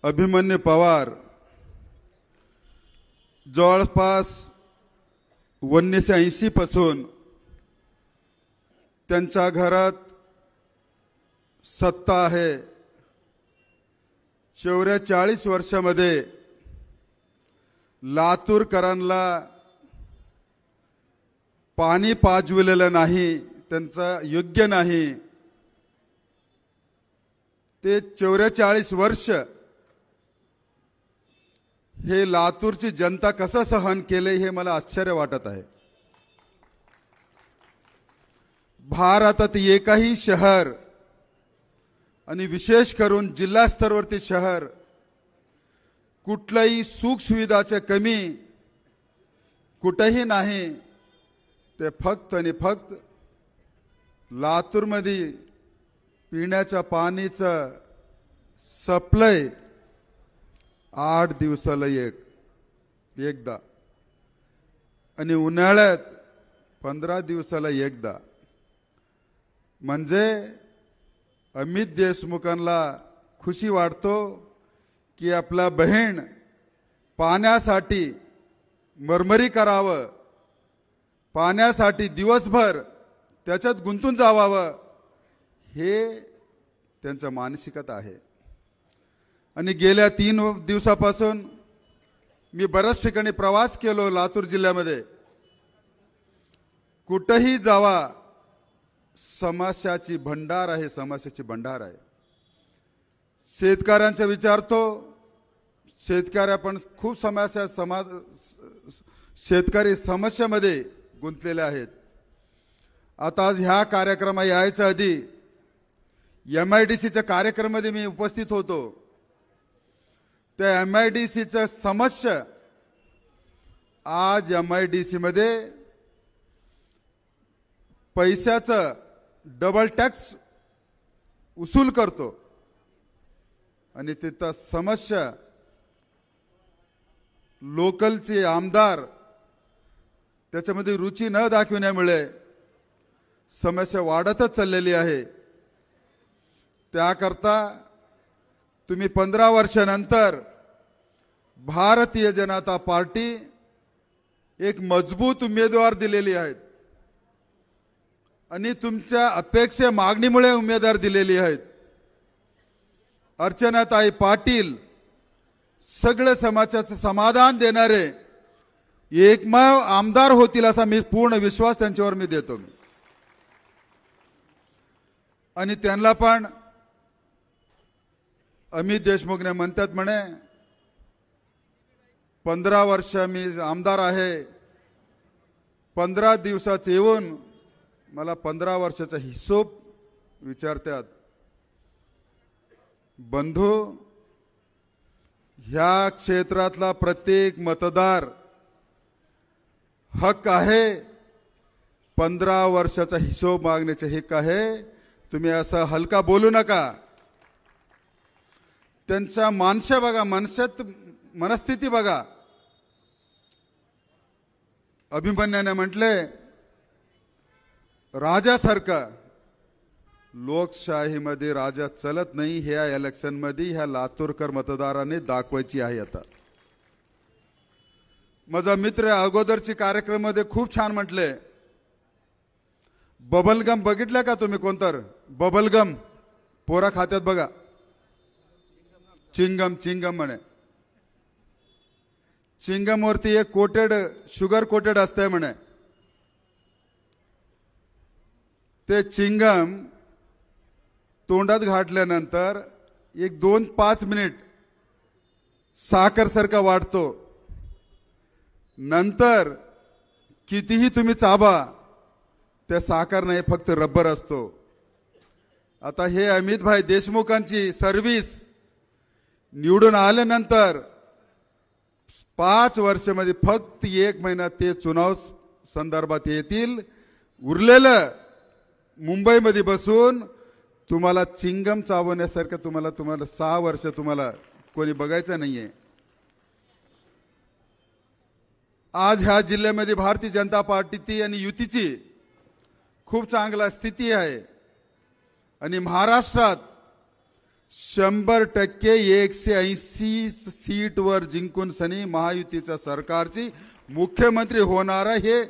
अभिमन्यू पवार जवळपास 1980 पासून त्यांच्या घरात सत्ता आहे। 44 वर्षामध्ये लातूरकरांना पाणी पाजविलेलं नाही, त्यांचा योग्य नाही। ते 44 वर्ष हे लातूरची जनता कसं सहन केले हे मला आश्चर्य वाटत आहे। भारतात एकही शहर आणि विशेष करून जिल्हा स्तरावरती शहर कुठल्याही सुख सुविधाच्या कमी कुठेही नाही। ते फक्त आणि फक्त लातूरमध्ये पिण्याच्या पाण्याचं सप्लाय 8 दिवसाला एकदा आणि उन्हाळ्यात 15 दिवसाला एकदा। म्हणजे अमित देशमुखांना खुशी वाटतो की आपला बहीण पाण्यासाठी मरमरी करावं, पाण्यासाठी दिवसभर त्याच्यात गुंतून जावावं, हे त्यांचं मानसिकता आहे। आणि गेल्या 3 दिवसापासून मी बऱ्याच ठिकाणी प्रवास केलो लातूर जिल्ह्यामध्ये। कुठेही जावा समस्याची भंडार आहे, समस्याची भंडार आहे। शेतकऱ्यांचा विचारतो, शेतकरी पण खूप समस्या शेतकरी समस्यामध्ये गुंतलेले आहेत। आता आज ह्या कार्यक्रमात यायच्या आधी MIDCच्या कार्यक्रमामध्ये मी उपस्थित होतो। त्या MIDCच्या समस्या आज MIDC मध्ये पैशाचं डबल टॅक्स उसूल करतो आणि तिथं समस्या लोकलचे आमदार त्याच्यामध्ये रुची न दाखविण्यामुळे समस्या वाढतच चाललेली आहे। त्याकरता तुम्ही 15 वर्षानंतर भारतीय जनता पार्टी एक मजबूत उमेदवार दिलेली आहे आणि तुमच्या अपेक्षा मागणीमुळे उमेदवार दिलेली आहेत। अर्चनाताई पाटील सगळे समाजाचं समाधान देणारे एकमेव आमदार होतील असा मी पूर्ण विश्वास त्यांच्यावर मी देतो। आणि त्यांना पण अमित देशमुखने म्हणतात म्हणे 15 वर्ष मी आमदार आहे, 15 दिवसात येऊन मला 15 वर्षाचा हिशोब विचारतात। बंधू, ह्या क्षेत्रातला प्रत्येक मतदार हक आहे 15 वर्षाचा हिशोब मागण्याचे हक आहे। तुम्ही असं हलका बोलू नका। त्यांचा मानस बघा, मनस्थिती बघा। अभिमन्यूने म्हटले राजासारखं, लोकशाहीमध्ये राजा चलत नाही, ह्या इलेक्शन मध्ये ह्या लातूरकर मतदारांनी दाखवायची आहे। आता माझा मित्र अगोदरची कार्यक्रमामध्ये खूप छान म्हटले, बबलगम बघितलं का तुम्ही? कोणतर बबलगम पोरा खात्यात बघा, चिंगम म्हणे। चिंगम वरती एक शुगर कोटेड असते म्हणे। ते चिंगम तोंडात घातल्यानंतर एक 2-5 मिनिट साखर सारखा वाटतो, नंतर कितीही तुम्ही चाबा त्या साखर नाही, फक्त रबर असतो। आता हे अमित भाई देशमुखांची सर्व्हिस निवडून आल्यानंतर 5 वर्षामध्ये फक्त 1 महिना ते चुनाव संदर्भात येतील। उरलेलं मुंबईमध्ये बसून तुम्हाला चिंगम चावण्यासारखं तुम्हाला 6 वर्ष तुम्हाला कोणी बघायचं नाहीये। आज ह्या जिल्ह्यामध्ये भारतीय जनता पार्टीची आणि युतीची खूप चांगला स्थिती आहे आणि महाराष्ट्रात 100% 180 सीटवर जिंकून सनी महायुतीच्या सरकारची मुख्यमंत्री होणार हे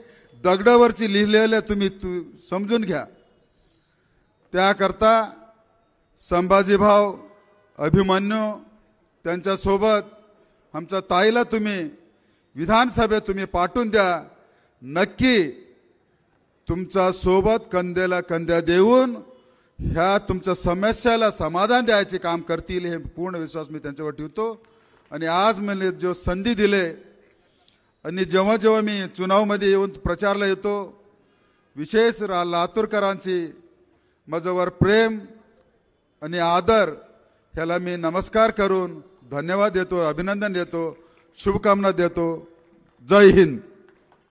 दगडावरची लिहिलेलं तुम्ही समजून घ्या. त्याकरता संभाजीभाऊ अभिमन्यू त्यांच्यासोबत आमच्या ताईला तुम्ही विधानसभेत तुम्ही पाठवून द्या. नक्की तुमच्या सोबत कंदेला कंद्या देऊन ह्या तुमच्या समस्याला समाधान द्यायचे काम करतील हे पूर्ण विश्वास मी त्यांच्यावर ठेवतो. आणि आज मला जो संधी दिले आणि जेव्हा जेव्हा मी चुनावमध्ये येऊन प्रचारला येतो, विशेष लातूरकरांची माझ्यावर प्रेम आणि आदर ह्याला मी नमस्कार करून धन्यवाद देतो, अभिनंदन देतो, शुभकामना देतो. जय हिंद.